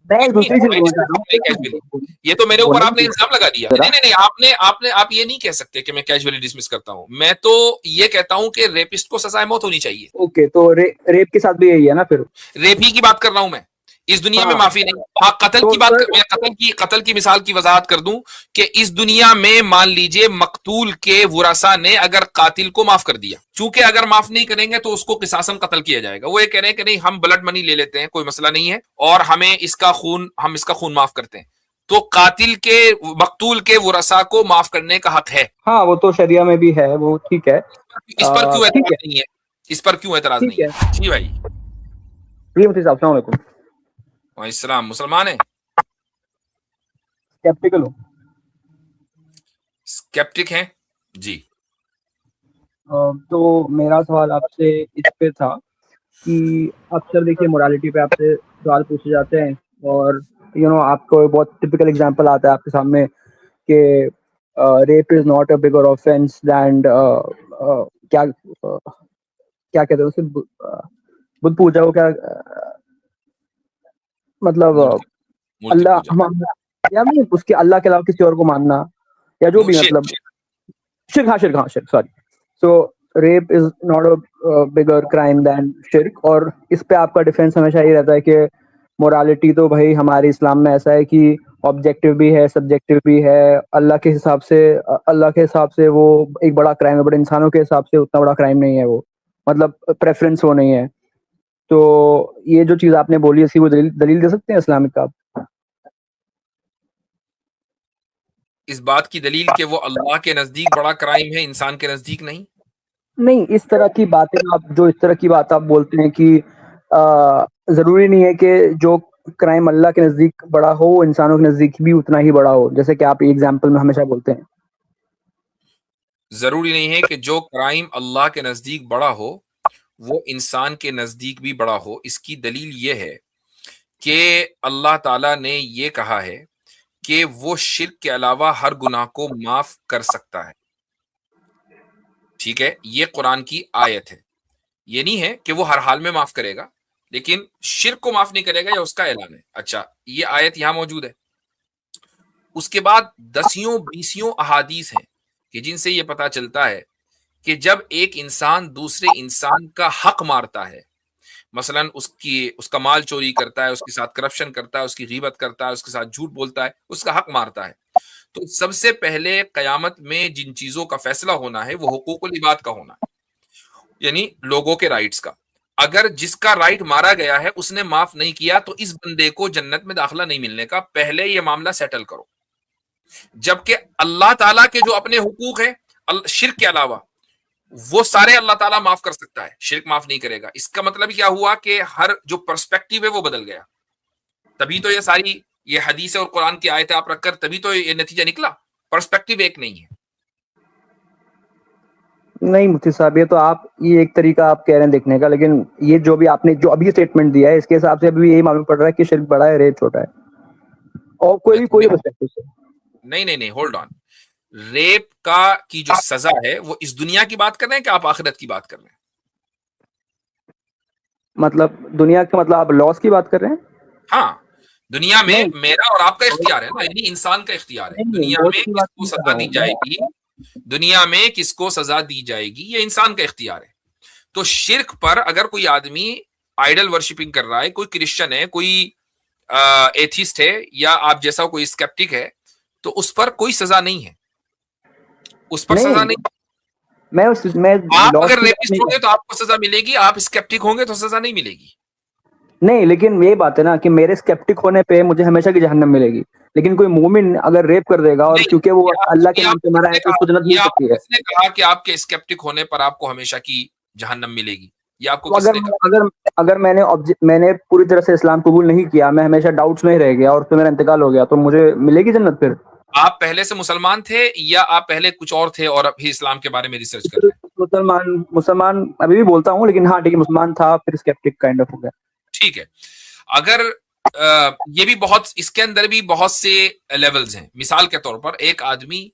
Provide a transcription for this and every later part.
मैं दूसरी चीज बोल रहा कैजुअली, हूँ। ये तो मेरे ऊपर बोलने आपने की इल्जाम लगा दिया। जरा। नहीं नहीं नहीं, आपने आप ये नहीं कह सकते कि मैं कैजुअली डिसमिस करता हूं। मैं तो ये कहता हूं कि रेपिस्ट को सजाए मौत होनी चाहिए। ओके, तो रेप के साथ भी यही है ना फिर? रेप ही की बात कर रहा हूं मैं, इस दुनिया में हाँ, माफी नहीं। हाँ, कत्ल तो की बात सर मैं कत्ल की मिसाल की वजाहत कर दूं कि इस दुनिया में मान लीजिए मकतूल के वरासा ने अगर कातिल को माफ कर दिया, चूंकि अगर माफ नहीं करेंगे तो उसको किसासन कत्ल किया जाएगा। वो ये कह रहे हैं कि नहीं, हम ब्लड मनी ले लेते हैं, कोई मसला नहीं है, और हम इसका खून माफ करते हैं। तो कातिल के मकतूल के वरासा को माफ करने का हक है। हाँ, वो तो शरिया में भी है, वो ठीक है। इस पर क्यों ठीक एतराज है, नहीं है? इस पर क्यों एतराज ठीक नहीं है। है? जी भाई। जी मुफ्ती साहब, अस्सलाम वालेकुम। इस्लाम मुसलमान है? स्केप्टिकल हूँ। स्केप्टिक हैं? जी। तो मेरा सवाल आपसे इस पे था कि अक्सर देखिए मोरालिटी पे आपसे सवाल पूछे जाते हैं, और आपको बहुत टिपिकल एग्जांपल आता है आपके सामने कि rape is not a bigger offence than क्या क्या कहते हैं उसे, बुद्ध पूजा को क्या मतलब मूर्ति मूर्ति अल्लाह पूजा। या नहीं, उसके अल्लाह के अलावा किसी और को मानना, या जो भी मतलब शिर्क। शिर्क। हाँ, शिर्क, हाँ शिर्क, sorry. So rape is not a bigger crime than शिर्क, और इस पे आपका डिफेंस हमेशा ये रहता है कि मोरालिटी तो भाई हमारे इस्लाम में ऐसा है कि ऑब्जेक्टिव भी है, सब्जेक्टिव भी है। अल्लाह के हिसाब से वो एक बड़ा क्राइम है, बट इंसानों के हिसाब से उतना बड़ा क्राइम नहीं है वो, मतलब प्रेफरेंस वो नहीं है। तो ये जो चीज आपने बोली, इसकी वो दलील दे सकते हैं इस्लामिक आप? इस बात की दलील कि वो अल्लाह के नजदीक बड़ा क्राइम है, इंसान के नजदीक नहीं। नहीं, इस तरह की बातें इस तरह की बात आप बोलते हैं कि जरूरी नहीं है कि जो क्राइम अल्लाह के नजदीक बड़ा हो वो इंसानों के नजदीक भी उतना ही बड़ा हो, जैसे कि आप एग्जाम्पल में हमेशा बोलते हैं। जरूरी नहीं है कि जो क्राइम अल्लाह के नजदीक बड़ा हो वो इंसान के नजदीक भी बड़ा हो। इसकी दलील ये है कि अल्लाह ताला ने ये कहा है कि वो शिर्क के अलावा हर गुनाह को माफ कर सकता है। ठीक है, ये कुरान की आयत है। ये नहीं है कि वो हर हाल में माफ करेगा, लेकिन शिर्क को माफ नहीं करेगा, या उसका ऐलान है। अच्छा, ये आयत यहां मौजूद है। उसके बाद दसियों बीसियों अहादीस हैं कि जिनसे ये पता चलता है कि जब एक इंसान दूसरे इंसान का हक मारता है, मसलन उसका माल चोरी करता है, उसके साथ करप्शन करता है, उसकी गीबत करता है, उसके साथ झूठ बोलता है, उसका हक मारता है, तो सबसे पहले कयामत में जिन चीजों का फैसला होना है वो हुकूकुल इबाद का होना है, यानी लोगों के राइट्स का। अगर जिसका राइट मारा गया है उसने माफ नहीं किया तो इस बंदे को जन्नत में दाखिला नहीं मिलने का, पहले ये मामला सेटल करो। जबकि अल्लाह ताला के जो अपने हुकूक है शिर्क के अलावा, वो सारे अल्लाह ताला माफ कर सकता है, शिर्क माफ नहीं करेगा। इसका मतलब क्या हुआ कि हर जो पर्सपेक्टिव है वो बदल गया। तभी तो ये हदीस और कुरान की आयतें आप रखकर तभी तो ये नतीजा निकला। पर्सपेक्टिव एक नहीं है। नहीं मुफ्ती साहब, ये एक तरीका आप कह रहे हैं देखने का, लेकिन ये जो भी आपने जो अभी स्टेटमेंट दिया है इसके हिसाब से अभी यही मालूम पड़ रहा है कि शिर्क बड़ा है, रेप छोटा है, और कोई पर्सपेक्टिव से। नहीं नहीं नहीं, होल्ड ऑन। रेप का की जो सजा है वो इस दुनिया की बात कर रहे हैं कि आप आखिरत की बात कर रहे हैं? मतलब दुनिया के, मतलब आप लॉस की बात कर रहे हैं? हाँ, दुनिया में नहीं मेरा और आपका इख्तियार है ना, यानी इंसान का इख्तियार है। नहीं, दुनिया लॉस में की बात किसको नहीं कर सजा रहा दी हूँ मैं। जाएगी, दुनिया में किसको सजा दी जाएगी, ये इंसान का इख्तियार है। तो शिर्क पर अगर कोई आदमी आइडल वर्शिपिंग कर रहा है, कोई क्रिश्चियन है, कोई एथिस्ट है, या आप जैसा कोई स्केप्टिक है, तो उस पर कोई सजा नहीं है, उस पर नहीं, सजा नहीं। मैं आप लॉस अगर की बात रेपिस्ट नहीं कर होंगे तो आपको सजा मिलेगी, आप स्केप्टिक होंगे तो सजा नहीं मिलेगी। नहीं, लेकिन ये बात है ना कि मेरे स्केप्टिक होने पे मुझे हमेशा की जहन्नम मिलेगी, लेकिन कोई मोमिन अगर रेप कर देगा और नहीं, क्योंकि वो अल्लाह के नाम पे मरा है तो उसको जन्नत मिल ये सकती आपको है। किसने कहा कि आपके स्केप्टिक होने पर आपको हमेशा की जहन्नम मिलेगी? ये आपको तो किसने कहा? अगर अगर मैंने पूरी तरह से इस्लाम कबूल नहीं किया, मैं हमेशा डाउट्स में ही रह गया और फिर मेरा इंतकाल हो गया, तो मुझे मिलेगी जन्नत फिर? आप पहले से मुसलमान थे या आप पहले कुछ और थे और अभी इस्लाम के बारे में रिसर्च कर रहे हैं? मुसलमान मुसलमान अभी भी बोलता हूँ, लेकिन हाँ ठीक है, मुसलमान था फिर स्केप्टिक काइंड ऑफ हो गया। ठीक है। अगर ये भी बहुत, इसके अंदर भी बहुत से लेवल्स हैं। मिसाल के तौर पर एक आदमी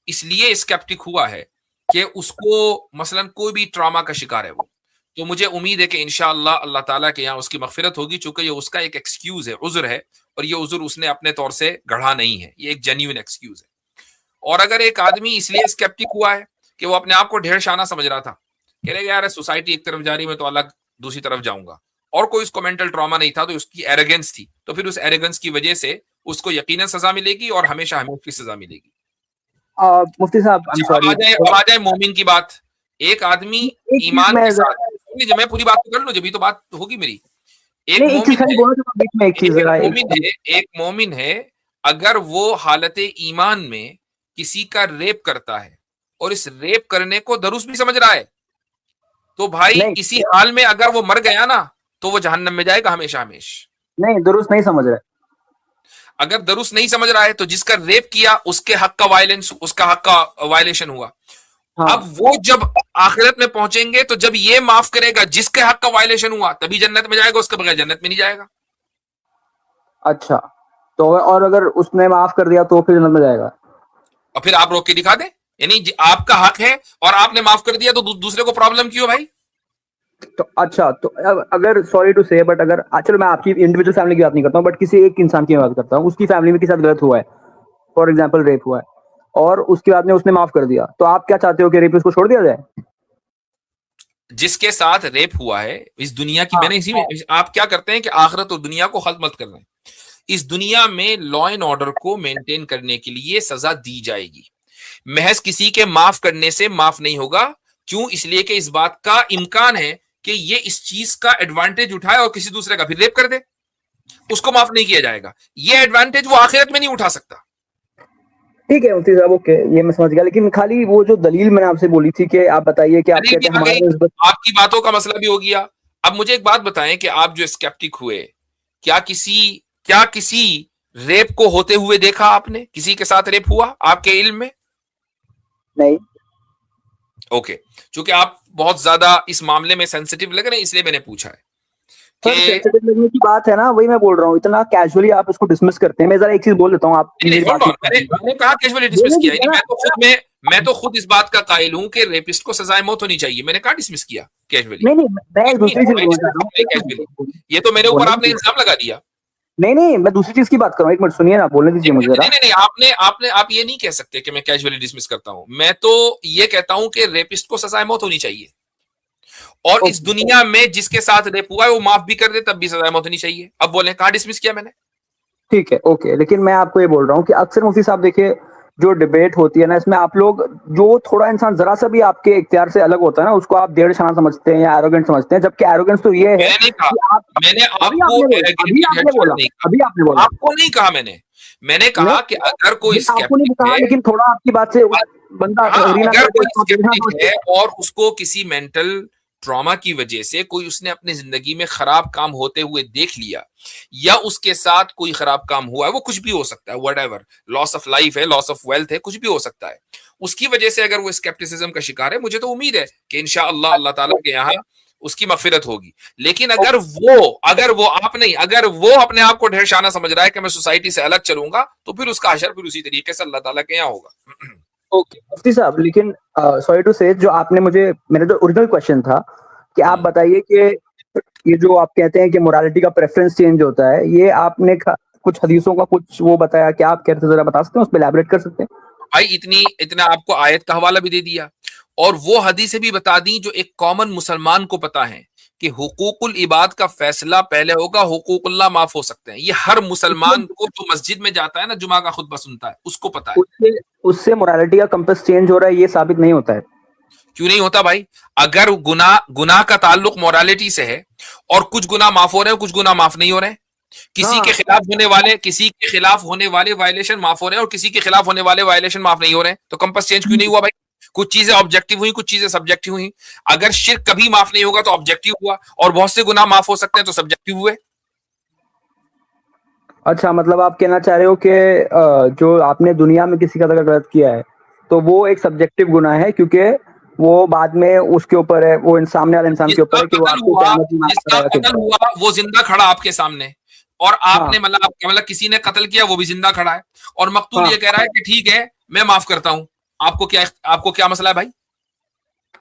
इसलिए स्केप्टिक हुआ है कि उसको मसलन कोई भी ट्रॉमा का शिकार है वो, तो मुझे उम्मीद है कि इंशाअल्लाह अल्लाह ताला के यहाँ उसकी मगफिरत होगी, चूंकि ये उसका एक एक्सक्यूज है, उज़्र है, और ये उज़्र उसने अपने तौर से गढ़ा नहीं है, ये एक जेन्युइन एक्सक्यूज है। और अगर एक आदमी इसलिए स्केप्टिक हुआ है कि वो अपने आप को ढेर शाना समझ रहा था, कह रहे यार सोसाइटी एक तरफ जा रही है, मैं तो अलग दूसरी तरफ जाऊंगा, और कोई उसको मेंटल ट्रॉमा नहीं था, तो उसकी एरोगेंस थी, तो फिर उस एरोगेंस की वजह से उसको यकीनन सजा मिलेगी और हमेशा हमें उसकी सजा मिलेगी। मुफ्ती साहब, आई एम अच्छा, सॉरी, अब आ जाए मोमिन की बात। एक आदमी एक चीज ईमान मैं के साथ, सुन लीजिए, मैं पूरी बात तो कर लूं, जब तो बात होगी मेरी। एक नहीं, एक चीज मोमिन खाली है, बोलना चाहता हूं बीच में, एक चीज जरा, एक मोमिन है, अगर वो हालत ईमान में किसी का रेप करता है और इस रेप करने को दरुस्त भी समझ रहा है, तो भाई नहीं इसी हाल में अगर वो मर गया ना, तो वो जहन्नम में जाएगा हमेशा हमेशा। नहीं, दुरुस्त नहीं समझ रहे। अगर दुरुस्त नहीं समझ रहा है, तो जिसका रेप किया उसके हक का वायलेंस, उसका हक का वायलेशन हुआ। हाँ, अब वो जब आखिरत में पहुंचेंगे, तो जब ये माफ करेगा जिसके हक का वायलेशन हुआ, तभी जन्नत में जाएगा, उसके बगैर जन्नत में नहीं जाएगा। अच्छा, तो और अगर उसने माफ कर दिया तो फिर जन्नत में जाएगा? और फिर आप रोक के दिखा दें, यानी आपका हक है और आपने माफ कर दिया, तो दूसरे को प्रॉब्लम क्यों भाई? तो अच्छा, तो अगर, सॉरी टू से, बट अगर, चलो मैं आपकी इंडिविजुअल फैमिली की बात नहीं करता हूँ, बट किसी एक इंसान की बात करता हूँ, उसकी फैमिली में किसी साथ गलत हुआ है, फॉर एग्जाम्पल रेप हुआ है, और उसके बाद में उसने माफ कर दिया, तो आप क्या चाहते हो कि रेप उसको छोड़ दिया जाए? जिसके साथ रेप हुआ है इस दुनिया की, हाँ, मैंने इसी में, आप क्या करते हैं कि आखिरत और दुनिया को खत्म मत कर रहे हैं। इस दुनिया में लॉ एंड ऑर्डर को मेंटेन करने के लिए सजा दी जाएगी, महज किसी के माफ करने से माफ नहीं होगा। क्यों? इसलिए कि इस बात का इम्कान है कि ये इस चीज का एडवांटेज उठाए और किसी दूसरे का फिर रेप कर दे, उसको माफ नहीं किया जाएगा। ये एडवांटेज वो आखिरत में नहीं उठा सकता। ठीक है मुफ्ती साहब, ओके, ये मैं समझ गया, लेकिन खाली वो जो दलील मैंने आपसे बोली थी कि आप बताइए कि आप दलील भी कहते हैं आ गई, हमारे आपकी बातों का मसला भी हो गया। अब मुझे एक बात बताएं कि आप जो स्केप्टिक हुए, क्या किसी क्या किसी रेप को होते हुए देखा आपने? किसी के साथ रेप हुआ आपके इल्म में? नहीं, ओके, चूंकि आप बहुत ज्यादा इस मामले में सेंसिटिव लग रहे हैं, इसलिए मैंने पूछा है सर, कि सेंसिटिव लगने की बात है ना, वही मैं बोल रहा हूँ, इतना कैजुअली आप इसको डिसमिस करते हैं। मैं जरा एक चीज बोल देता हूँ, आप नहीं, मेरी होल्ड बात ऑन, मैंने कहा कैजुअली डिसमिस बोलने किया, दीजिए यानी ना। मैं तो खुद इस बात का कायल हूं कि रेपिस्ट को सजाए मौत होनी चाहिए। मैंने कहा डिसमिस किया कैजुअली? नहीं नहीं, मैं एक दूसरी चीज बोलना चाह रहा कैजुअली? हूँ, ये तो मेरे ऊपर बोलने आपने दीजिए। इल्जाम लगा दिया। नहीं नहीं, मैं दूसरी चीज की बात कर रहा हूँ, एक मिनट सुनिए ना, बोलने दीजिए मुझे जरा। नहीं नहीं नहीं, आपने आपने आप ये नहीं कह सकते कि मैं कैजुअली डिसमिस करता हूं। मैं तो ये कहता हूं कि रेपिस्ट को सजाए मौत होनी चाहिए, और इस दुनिया में जिसके साथ रेप हुआ है वो माफ भी कर दे तब भी सजाए मौत होनी चाहिए। अब बोले कहां डिसमिस किया मैंने? ठीक है, ओके, लेकिन मैं आपको ये बोल रहा हूँ कि अक्सर मुफ्ती साहब देखिए, जो डिबेट होती है ना, इसमें आप लोग, जो थोड़ा इंसान जरा सा भी आपके इख्तियार से अलग होता है ना, उसको आप डेढ़ शाना समझते हैं या एरोगेंट समझते हैं, जबकि एरोगेंस तो ये है मैंने नहीं कहा, कि आप, मैंने अभी आपको आपने बोला, arrogant अभी या आपने ढेर बोला, नहीं अभी कहा, आपने बोला, आपको नहीं कहा मैंने नहीं, कहा कि अगर कोई ये आपको नहीं स्केप्टिक कहा, है, लेकिन थोड़ा आपकी बात से बंदा हाँ, एग्री ना अगर करे तो कोई इसको डेढ़ शाना स्केप्टिक समझते है हैं। और उसको किसी मेंटल ट्रॉमा की वजह से कोई उसने अपनी जिंदगी में खराब काम होते हुए देख लिया, या उसके साथ कोई खराब काम हुआ है, वो कुछ भी हो सकता है, व्हाटएवर, लॉस ऑफ लाइफ है, लॉस ऑफ वेल्थ है, कुछ भी हो सकता है, उसकी वजह से अगर वो स्केप्टिसिज्म का शिकार है, मुझे तो उम्मीद है कि इंशाअल्लाह अल्लाह ताला के यहाँ उसकी मगफिरत होगी। लेकिन अगर वो आप नहीं, अगर वो अपने आप को ढेर शाना समझ रहा है कि मैं सोसाइटी से अलग चलूंगा, तो फिर उसका हशर फिर उसी तरीके से अल्लाह ताला के यहाँ होगा। ओके मुफ्ती साहब, लेकिन सॉरी टू से, जो आपने मुझे, मेरा जो ओरिजिनल क्वेश्चन था कि आप बताइए कि ये जो आप कहते हैं कि मोरालिटी का प्रेफरेंस चेंज होता है, ये आपने कुछ हदीसों का कुछ वो बताया, क्या आप कहते हैं, जरा बता सकते हैं, उस पर एलैबोरेट कर सकते हैं? भाई इतना आपको आयत का हवाला भी दे दिया और वो हदीसें भी बता दी जो एक कॉमन मुसलमान को पता है कि हुकूकुल इबाद का फैसला पहले होगा, हुकूकुल्लाह माफ हो सकते हैं। ये हर मुसलमान को जो मस्जिद में जाता है ना, जुमा का खुतबा सुनता है, उसको पता है। उससे उससे मोरालिटी का कंपास चेंज हो रहा है, ये साबित नहीं होता है। क्यों नहीं होता भाई? अगर गुनाह का ताल्लुक मोरालिटी से है और कुछ गुनाह माफ हो रहे हैं, कुछ गुनाह माफ नहीं हो रहे हैं, किसी के खिलाफ होने वाले वायलेशन माफ हो रहे हैं और किसी के खिलाफ होने वाले वायलेशन माफ नहीं हो रहे हैं, तो कंपास चेंज क्यों नहीं हुआ भाई? कुछ चीजें ऑब्जेक्टिव हुई, कुछ चीजें सब्जेक्टिव हुई। अगर शिर्क कभी माफ नहीं होगा तो ऑब्जेक्टिव हुआ, और बहुत से गुनाह माफ हो सकते हैं तो सब्जेक्टिव हुए। अच्छा, मतलब आप कहना चाह रहे हो कि जो आपने दुनिया में किसी का गलत किया है, तो वो एक सब्जेक्टिव गुनाह है, क्योंकि वो बाद में उसके ऊपर है, वो सामने वाले इंसान के ऊपर है कि वो आपको जिसका कत्ल हुआ वो जिंदा खड़ा आपके सामने, और आपने हाँ, मतलब किसी ने कत्ल किया, वो भी जिंदा खड़ा है, और मकतूल हाँ, ये कह रहा है कि ठीक है मैं माफ करता हूं। आपको क्या मसला है भाई?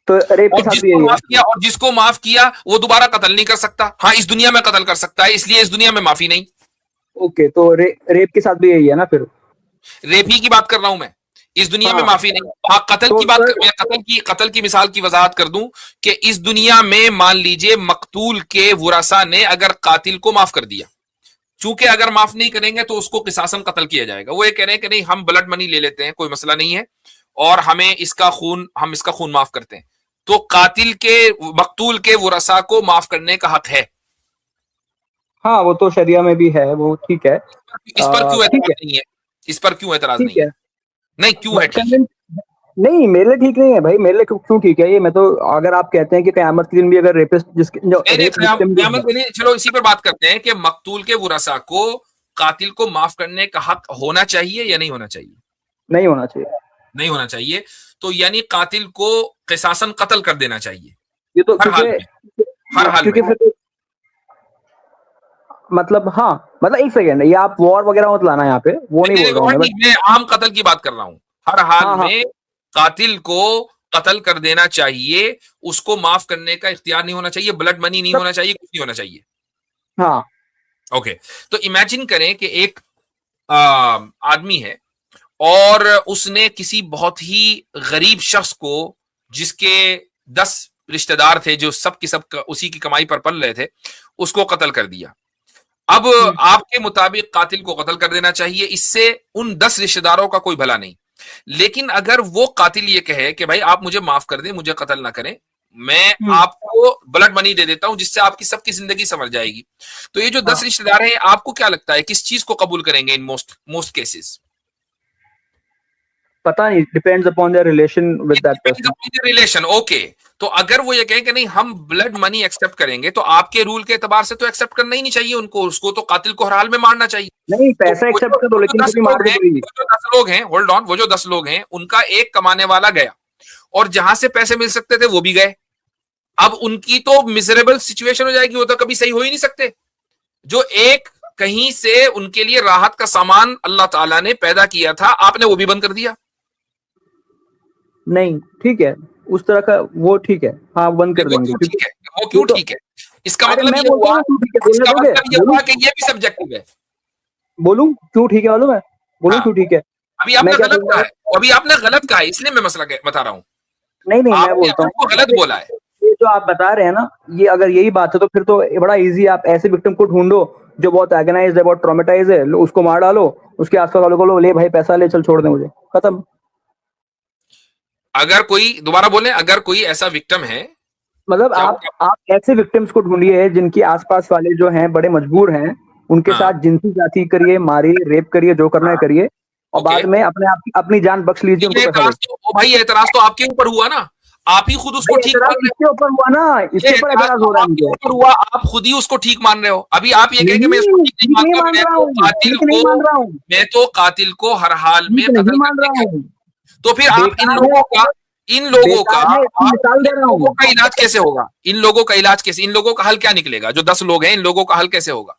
तो रेप के और साथ भी जिसको यही माफ है। किया और जिसको माफ किया वो दोबारा कत्ल नहीं कर सकता। हाँ, इस दुनिया में कत्ल कर सकता है, इसलिए इस दुनिया में माफी नहीं। ओके, तो रेप के साथ भी यही है ना फिर? रेप ही की बात कर रहा हूं मैं, इस दुनिया में हाँ, माफी नहीं। हाँ, कत्ल तो की बात सर मैं कत्ल की मिसाल की वजाहत कर दूं कि इस दुनिया में मान लीजिए मकतूल के वरासा ने अगर कातिल को माफ कर दिया, चूंकि अगर माफ नहीं करेंगे तो उसको किसासन कत्ल किया जाएगा। वो ये कह रहे हैं कि नहीं, हम ब्लड मनी ले लेते हैं, कोई मसला नहीं है, और हम इसका खून माफ करते हैं। तो कातिल के मकतूल के वरासा को माफ करने का हक है। हाँ, वो तो शरिया में भी है, वो ठीक है। इस पर क्यों ठीक एतराज है, नहीं है? इस पर क्यों एतराज ठीक नहीं है? है। नहीं, क्यों है बट ठीक है? नहीं, मेरे लिए ठीक नहीं है भाई, मेरे लिए क्यों ठीक है ये? मैं तो, अगर आप कहते हैं कि कयामत के दिन भी अगर रेपिस्ट जिसके जो नहीं नहीं, रेप विक्टिम जो कयामत है, के लिए चलो इसी पर बात करते हैं कि मकतूल के वरासा को कातिल को माफ करने का हक होना चाहिए या नहीं होना चाहिए? नहीं होना चाहिए। नहीं होना चाहिए। तो यानी कातिल को किसासन कत्ल कर देना चाहिए, ये तो हर हाल क्योंकि, में, हर हाल में। क्योंकि फिर मतलब, हाँ, मतलब एक सेकेंड, ये आप वॉर वगैरह मत लाना यहाँ पे, वो नहीं नहीं बोल नहीं, रहा हूँ और मैं, बट नहीं, मैं आम कत्ल की बात कर रहा हूं। हर हाल हाँ हाँ में कातिल को कत्ल कर देना चाहिए, उसको माफ करने का इख्तियार नहीं होना चाहिए, ब्लड मनी नहीं सब, होना चाहिए, कुछ नहीं होना चाहिए। हाँ ओके, तो इमेजिन करें कि एक आदमी है और उसने किसी बहुत ही गरीब शख्स को, जिसके 10 रिश्तेदार थे जो सब की सब उसी की कमाई पर पल रहे थे, उसको कत्ल कर दिया। अब आपके मुताबिक कातिल को कत्ल कर देना चाहिए, इससे उन 10 रिश्तेदारों का कोई भला नहीं। लेकिन अगर वो कातिल ये कहे कि भाई आप मुझे माफ कर दें, मुझे कत्ल ना करें, मैं आपको ब्लड मनी दे देता हूं जिससे आपकी सबकी जिंदगी संवर जाएगी, तो ये जो 10 रिश्तेदार हैं, आपको क्या लगता है किस चीज को कबूल करेंगे इन मोस्ट केसेस? पता नहीं, depends upon their relation with that person. Relation, okay. तो अगर वो ये कहें कि नहीं हम ब्लड मनी एक्सेप्ट करेंगे, तो आपके रूल के एतबार से तो एक्सेप्ट करना ही नहीं चाहिए उनको, उसको तो कातिल को हर हाल में मारना चाहिए। नहीं, तो पैसा वो एक्सेप्ट कर दो, जो लेकिन 10 कभी मार लोग दे हैं, कोई। वो जो 10 लोग हैं, होल्ड ऑन, वो जो 10 लोग हैं उनका एक कमाने वाला गया और जहां से पैसे मिल सकते थे वो भी गए। अब उनकी तो मिजरेबल सिचुएशन हो जाएगी, वो तो कभी सही हो ही नहीं सकते। जो एक कहीं से उनके लिए राहत का सामान अल्लाह ताला ने पैदा किया था, आपने वो भी बंद कर दिया। नहीं, ठीक है, उस तरह का वो ठीक है, हाँ बंद कर वो देंगे, क्यों क्योंकि ठीक है? वो क्यों वो तो, ठीक है? इसका अरे मतलब मैं ये बोलता हुआ, हूँ क्यों ठीक है, बोलने इसका दोगे? मतलब ये बोलूं? हुआ कि ये भी सब्जेक्टिव है। बोलूं क्यों ठीक है मालूम है? बोलूं हाँ, क्यों ठीक है? अभी मैं आपने क्या गलत बोल रहा कहा हूँ? है, अभी आपने गलत कहा है, इसलिए मैं मसला बता रहा हूं। नहीं नहीं, मैं आपने बोलता हमको हूँ, गलत बोला है। ये जो आप बता रहे हैं ना, ये अगर यही बात है तो फिर तो बड़ा इजी, आप ऐसे विक्टिम को ढूंढो जो बहुत एगनाइज्ड है, बहुत ट्रॉमेटाइज है, उसको मार डालो, उसके आसपास वालों को लो, ले भाई पैसा ले, चल छोड़ दे मुझे, खत्म। अगर कोई, दोबारा बोले, अगर कोई ऐसा विक्टिम है, मतलब क्या आप ऐसे विक्टिम्स को ढूंढिए जिनके आसपास वाले जो हैं बड़े मजबूर हैं, उनके हाँ साथ जिनसी जाति करिए, मारिए, रेप करिए, जो करना है हाँ, करिए, और ओके। बाद में अपनी जान बख्श लीजिए, उनको ये पैसा दे। एतराज तो, ओ भाई, एतराज तो आपके ऊपर हुआ ना, आप ही खुद उसको भाई ठीक एतराज मान रहे इसके ऊपर हुआ ना, हो। ये इसके ऊपर एतराज एतराज तो हो रहा है आपके मुझे। ऊपर हुआ, आप खुद ही उसको ठीक मान रहे हो। अभी आप ये कहें कि मैं इसको नहीं, ठीक नहीं ठीक नहीं मानता, मान रहा हूँ, ठीक नहीं मान रहा हूँ, मैं तो कातिल को हर हाल में ठीक नहीं कत्ल मान करने रहा का। हूँ। तो फिर आप बेकार है, बेकार है, इसकी मिसाल दे रहा हूँ। का इलाज कैसे होगा? इन लोगों का इलाज कैसे, इन लोगों का हल क्या निकलेगा? जो 10 लोग हैं, इन लोगों का हल कैसे होगा?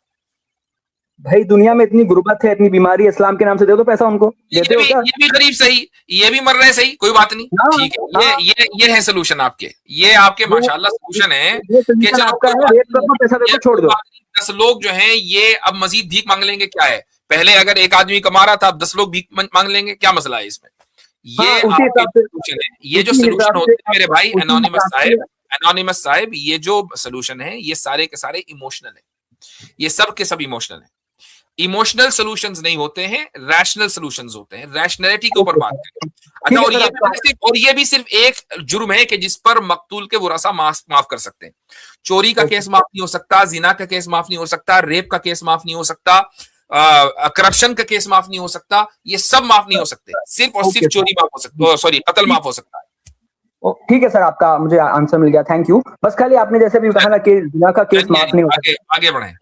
भाई दुनिया में इतनी गुर्बत है, इतनी बीमारी है, इस्लाम के नाम से दे दो पैसा उनको, देते हो क्या? ये भी गरीब सही, ये भी मर रहे सही, कोई बात नहीं, हाँ ठीक है। हाँ, ये है सोल्यूशन आपके, ये आपके ये माशाल्लाह सोल्यूशन है ये कि सोल्यूशन चलो आपका कोई है, बात रेप कर नहीं, दो, पैसा दे ये दो, छोड़ कोई दो। बात नहीं। 10 लोग जो हैं ये अब मजीद भीख मांग लेंगे, क्या है? पहले अगर एक आदमी कमा रहा था, अब 10 लोग भीख मांग लेंगे, क्या मसला है इसमें? हाँ, ये उसी आपके हिसाब से, सोल्यूशन है। ये जो उसी सोल्यूशन हिसाब से, होते हैं मेरे भाई उसी हिसाब से। एनोनिमस साहब, ये जो सोल्यूशन है, ये सारे के सारे इमोशनल है, ये सब के सब इमोशनल है। इमोशनल सॉल्यूशंस नहीं होते हैं, रैशनल सॉल्यूशंस होते हैं। रैशनैलिटी के ऊपर बात करें। अच्छा, और ये भी सिर्फ एक जुर्म है कि जिस पर मकतूल के वरासा माफ कर सकते हैं। चोरी का केस माफ नहीं हो सकता, जिना का केस माफ नहीं हो सकता, रेप का केस माफ नहीं हो सकता, करप्शन का केस माफ नहीं हो सकता, ये सब माफ नहीं हो सकते, सिर्फ और सिर्फ चोरी माफ हो सकता, सॉरी कत्ल माफ हो सकता है। ठीक है सर, आपका मुझे आंसर मिल गया, थैंक यू। बस खाली आपने जैसे भी कहा ना कि जिना का केस माफ नहीं हो सकता, आगे बढ़े।